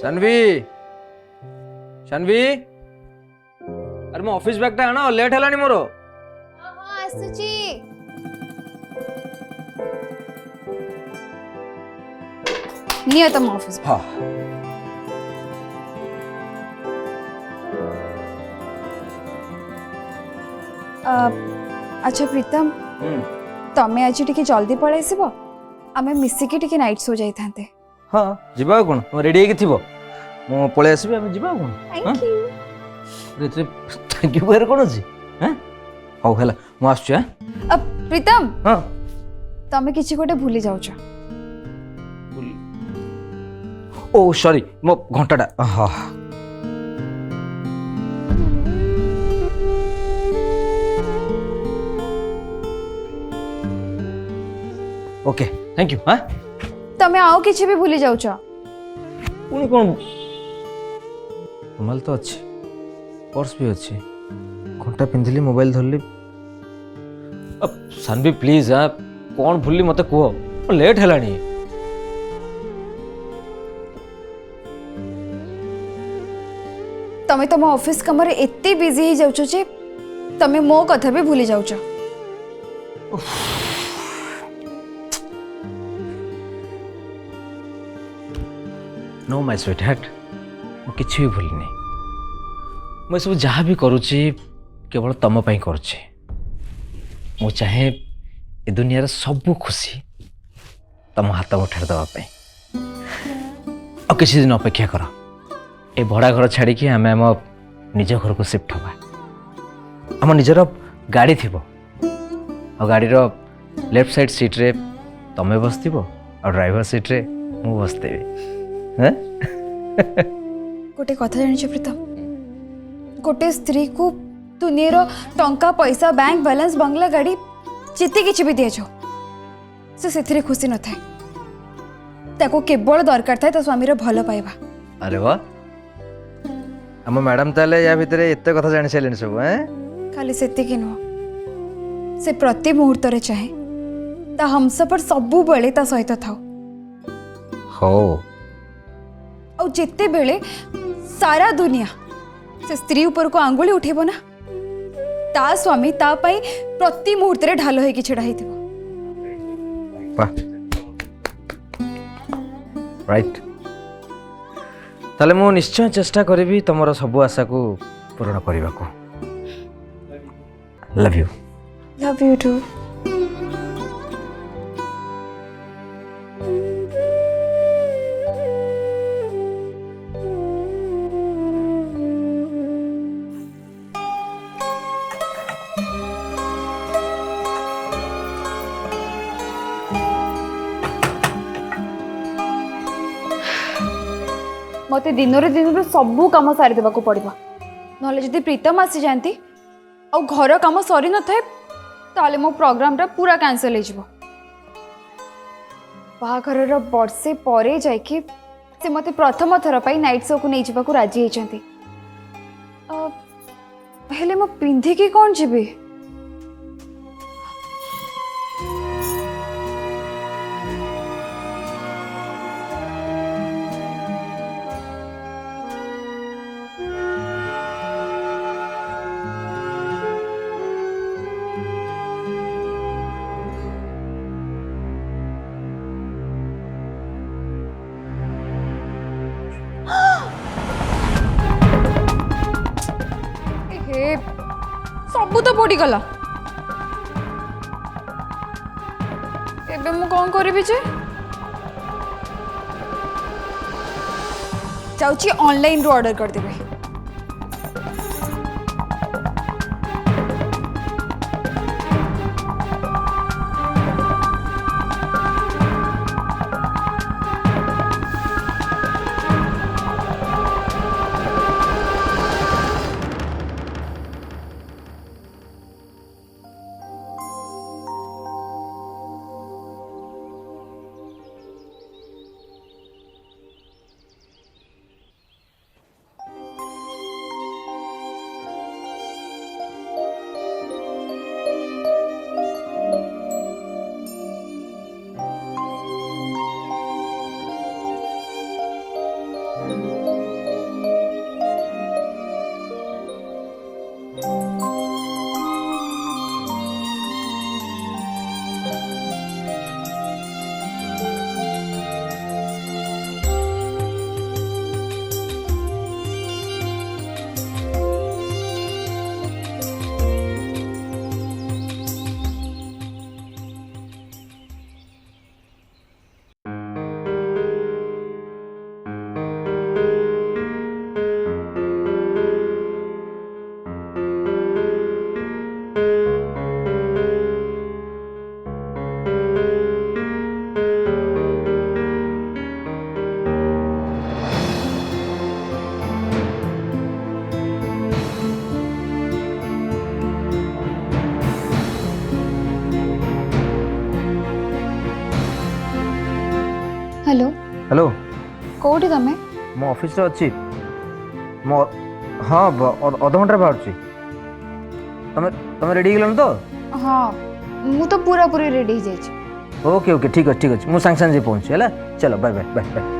शान्वी शान्वी अरे मो office bag टा आना लेट हेलानी मोर हाँ हाँ आसुची नियो तुम ऑफिस हाँ अच्छा प्रीतम तमें आज टिके जल्दी पळै आसीबो आमे मिसिकी टिके नाइट सो जाई थांते हाँ जीवा कोन रेडी हेकि थिबो मो पळे आसीबे हम जीवा कोन थैंक यू अरे थैंक यू कहर कोन अछि हैं हौ हेला मो आछुछ हैं प्रीतम हाँ तमें किछि गोटे भूली जाउछ ओ सॉरी मो घंटाटा हाँ ओके थैंक यू हाँ तमें आओ किछि भी भूली जाउछ पुणी कौन मोबाइल तो अच्छे पर्स भी अच्छे घंटा पिंधिली मोबाइल धरली अब सानवी प्लीज हाँ कौन भूलली मत कह लेट है तमें तुम ऑफिस कम एते बिजी हो जाउछ जे तमें मो कथा भी भूली जाउछ नो माय स्वीट हार्ट मुझे किसी भी भूलनी मुझे सब जहाँ भी करुच्ची केवल तुम करुच्ची मु चाहे ए दुनिया सब खुशी तुम हाथ मुठार देवाई आ किसी दिन अपेक्षा कर ए भड़ा घर छाड़ी आम आम निज घर को शिफ्ट हवा आम निजर गाड़ी थी गाड़ी लेफ्ट साइड सीट रे तमें बस और ड्राइवर सीट रे मु बसदेवी गोटे कथा जानिछ प्रीतम गोटे स्त्री को दुनिया टंका पैसा बैंक बैलेंस बंगला गाड़ी जिते किसी भी दिए से खुशी न था केवल दरकार था स्वामी भल पाइबा अरे वाह आम मैडम ताले या भितर एते कथा जानि साइलेन सब खाली सेतिकी नुह से प्रति मुहूर्त रे चाहे ता हमसफर सबु बेले ता सहित थाओ हो और जिते बेले सारा दुनिया से स्त्री ऊपर को आंगुली उठेबो ना ता स्वामी ता पई प्रति मुहूर्त रे ढाल होई कि छेड़ा हिथिबो वाह राइट ताले मु निश्चय चेष्टा करिबी तमरो सब आशा को पूर्ण करबा को लव यू टू मते दिन रे सबू कम सारी देवा को पड़िबा नले जदि प्रीतम आसी जानती और घर काम सरी न थाए ताले मो प्रोग्राम टा पूरा कैंसिल हो जिवो बाहाघर वर्षे परे जाइकी से मते प्रथम थर पाई नाइट शो को नहीं जिबा को राजी होइचंती हेले मो पिंधी की कोन जिबी सबू तो पड़ी गला एबे मु कौन करिबि जे जाउची ऑनलाइन रो ऑर्डर कर देबे हेलो हेलो कोठी तमे मो ऑफिस रे अछि मो हाँ अध घंटा बाहर तमे तमे रेडी गेलन तो हाँ मु तो पूरा पूरी रेडी जाई छी। ओके ओके ठीक अछि मु सांग सांग पहुंची हैला चलो bye bye bye bye.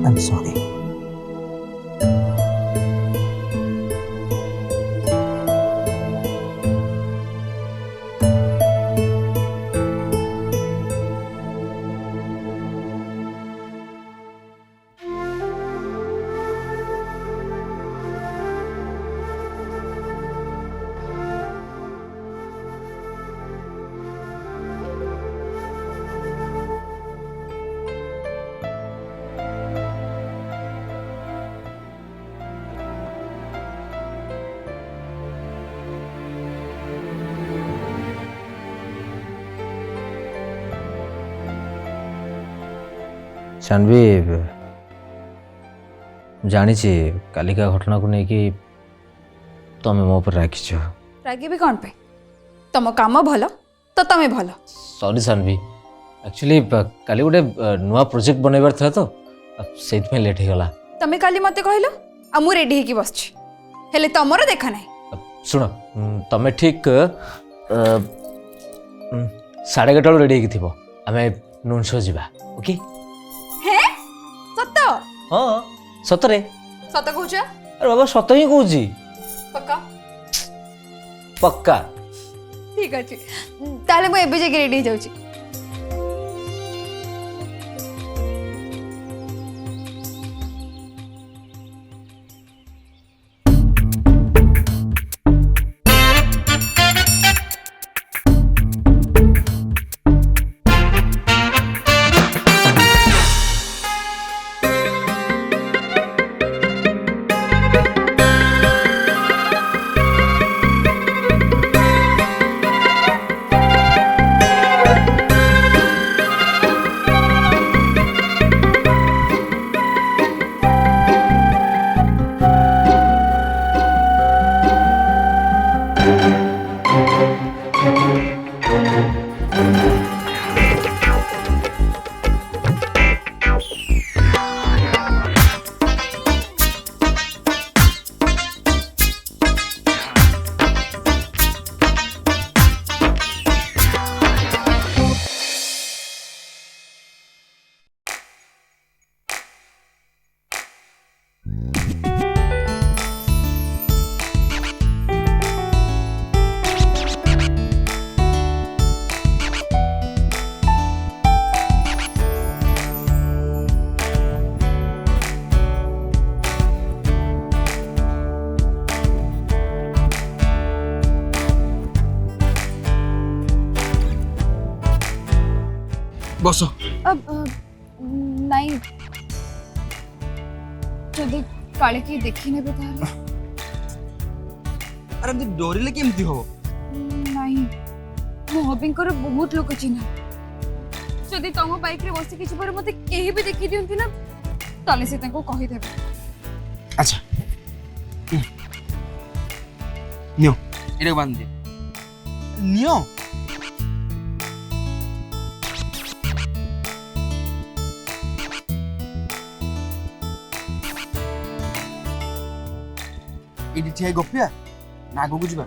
I'm sorry. शानवी जानी कालिका घटना को लेकिन तुम मो पर राखिछ। रागी भी कौन पे तुम काम भल तो तमे भल। सॉरी शानवी एक्चुअली काली गोटे नुआ प्रोजेक्ट बनैबार था तो से लेट हो गला। तमे काली मते कहलो आ मु रेडी हेकी बसछि हेले तमरो देखा नै। सुन तमे ठीक 11:30 रेडी हेकी थिबो आमे नून शो जीवा ओके। हे सत्य हाँ सतरे सत कहूछ अरे बाबा सत ही कहूँ पक्का पक्का ठीक अछि ताले मु एबे जे रेडी जाउछि। बस अब नहीं जदि काले की देखी ने बताले अरे एमती डोरिले केमती हो नहीं मो हबिंकर बहुत लोक चिन्हा जदि तुम बाइक रे बसी किछि पर मते केही भी देखि दियंती ना ताले से तको कहि देबे। अच्छा नियो एरे बांध दे नियो एडी ठिया गपिया ना आगो को जिबा।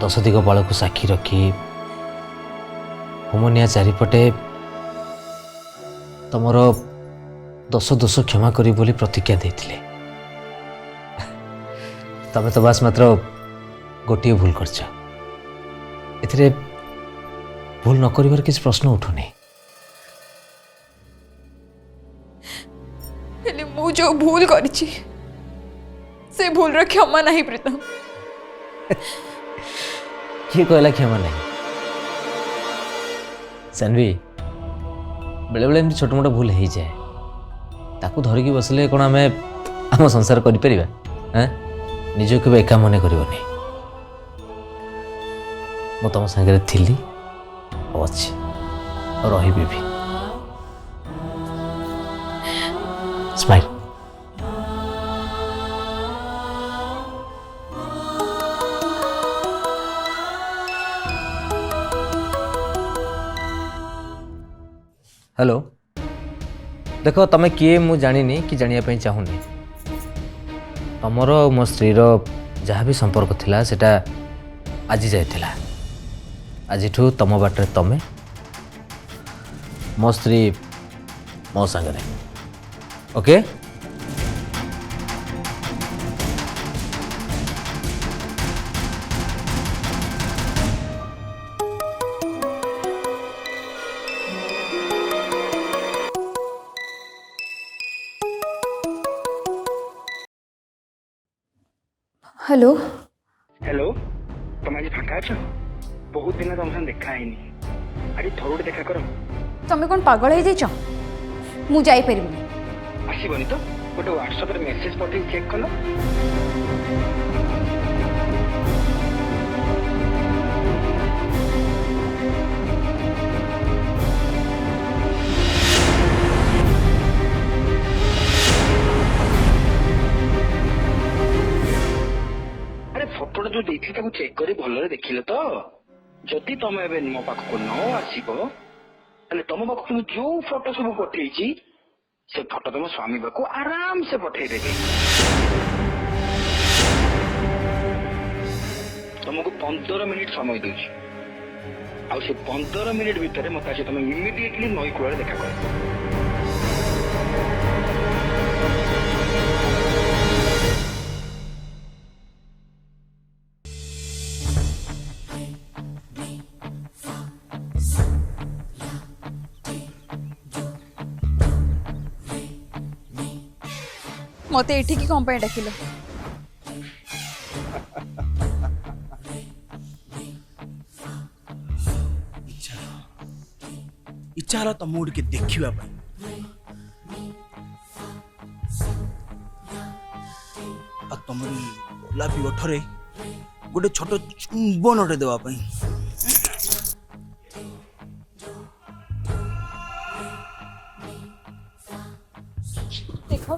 दश दिग बल को साक्षी रखी होमनिया चारिपटे तमर दश दोष क्षमा करी बोली प्रतिज्ञा देथिले। तमे तो बास मात्र गोटे भूल करछ। एथिरे भूल न करिवार किसी प्रश्न उठुनी। हेले मु जो भूल करिछि से भूल रो क्षमा नहीं प्रीतम। किए कहला क्षमा नहीं? सानवी बेले बेले एमती छोट मोट भूल हो जाए ताकू धरिकी बसले कौन आम आम संसार करिपरिबा? निज के एका मन करनी। मु तुम सागर थी अच्छी और रही भी। स्माइल। हेलो देख तमें किए मु जानी कि जानिया चाहूनी। तमर मो स्त्री जहाँ भी संपर्क थिला सेटा आज जाइथिला। आज तम बाटे तमे मो स्त्री मो संगरे। ओके हेलो हेलो तुम आज फाँका अच? बहुत दिन तुम साथ देखा है आज थोड़े देखा कर। तमे कौन पागल हो जाइछ? मु जाई परिबिनी। आसबनी तो गोटे व्हाट्सएप रे मेसेज पठे चेक कल। फोटोटा जो देखी चेक करी भलरे देखिले तो जदि तुम एबे मो पाखक न आसीबो ताले तुम पाखक मु जो फोटो सब पठेइची से फोटो तुम स्वामी पाखक आराम से पठेइ देबे। तुमको 15 मिनिट समय दूची आ से 15 मिनिट भितर मत आसी तुम इमिडिएटली नई कूल देखा कर। मते एठी की कंपनी डाकिलो? इच्छा होला तम के देखिबा पई। आ तमरी गोलापी ओठरे गोटे छोट चुंबनटे देवा पई। देखो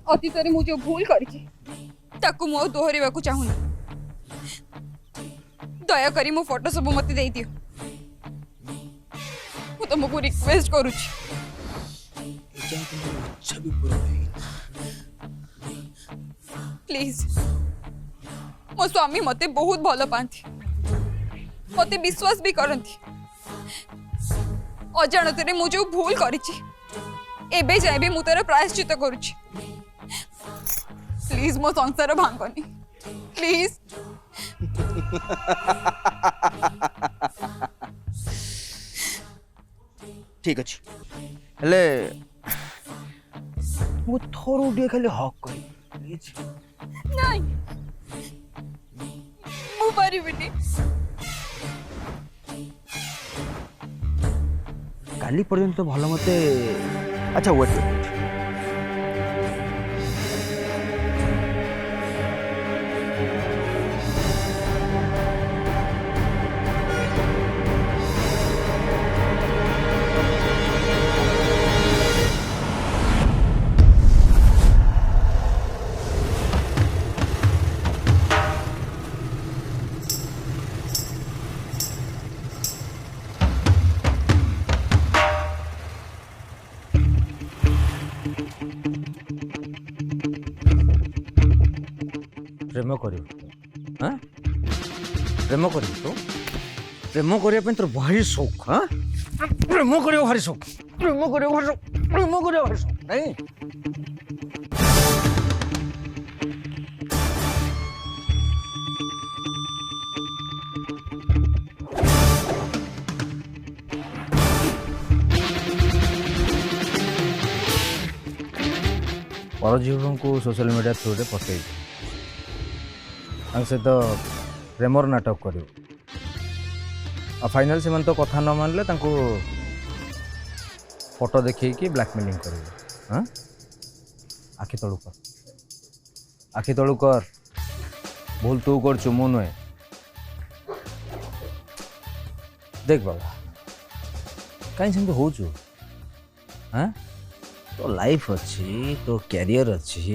अतीतरे मु जो भूल करिछि ताकू मु दोहरेबा को चाहुनी। दया करी मो फोटो सब मते देई दियो। मु तुमको रिक्वेस्ट करूछि। एजा तुम इच्छा भी पूरा नहीं। प्लीज मो स्वामी मते बहुत भलो पांती, मते विश्वास भी करंती। अजाणतरे मु जो भूल करिछि एबे जाय भी मु तार प्रायश्चित करूछि। प्लीज मो संसार भांगनी प्लीज। ठीक अच्छे हेले मु थोरू टे खाली हक करी प्लीज। नहीं मु परिबिनी। काली पर्यंत भल मते। अच्छा वेट प्रेम कर ପ୍ରେମ କରିବୁ ତୁ ପ୍ରେମ କରିବା ପାଇଁ ତୋର ଭାରି ସୌକ ହଁ ପ୍ରେମ କରିବା ଭାରି ସୌକ ପ୍ରେମ କରିବା ଭାରି ସୌକ ପ୍ରେମ କରିବା ଭାରି ସୌକ ନାଇଁ परजीवों सोशल मीडिया थ्रू रे पठे सहित प्रेमर नाटक कर फाइनल से तो कथा न मानले फोटो देखी ब्लैकमेलिंग कर हाँ आखि तलू कर भूल तू कर मु नुहे देख बाबा कहीं से हो हाँ तो लाइफ अच्छी तो कैरियर अच्छी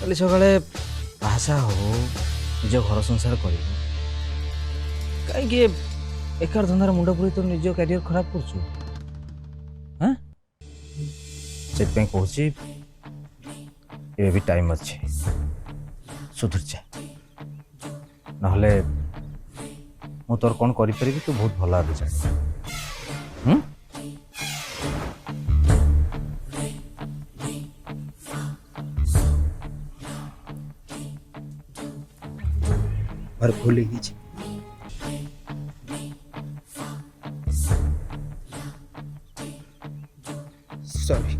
कल सकाଳେ भाषा हो निज घर संसार कर कहीं एकार धंदार मुंड पुरी तो निज कैरियर खराब कर कहूँ भी टाइम अच्छे सुधर जा ना मु तोर कौन करी तू बहुत भल भाव जान और भूल ही सॉरी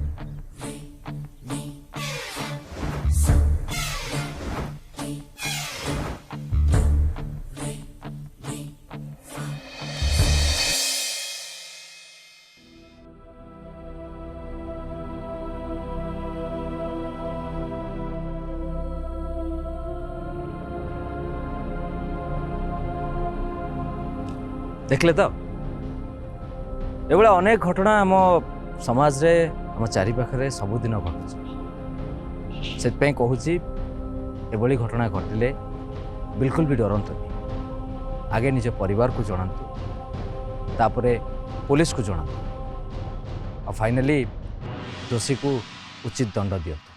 देखले तो ये अनेक घटना आम समाज रे आम चारि पाखरे सबुदिन घटुଛି ସେଥିପାଇଁ କହୁଛି ଏଭଳି ଘଟଣା ଘଟିଲେ बिल्कुल भी डरंतुनि आगे निज परिवार को जनातु तापरे पुलिस को जनातु और फाइनली दोषी को उचित दंड दियंतु।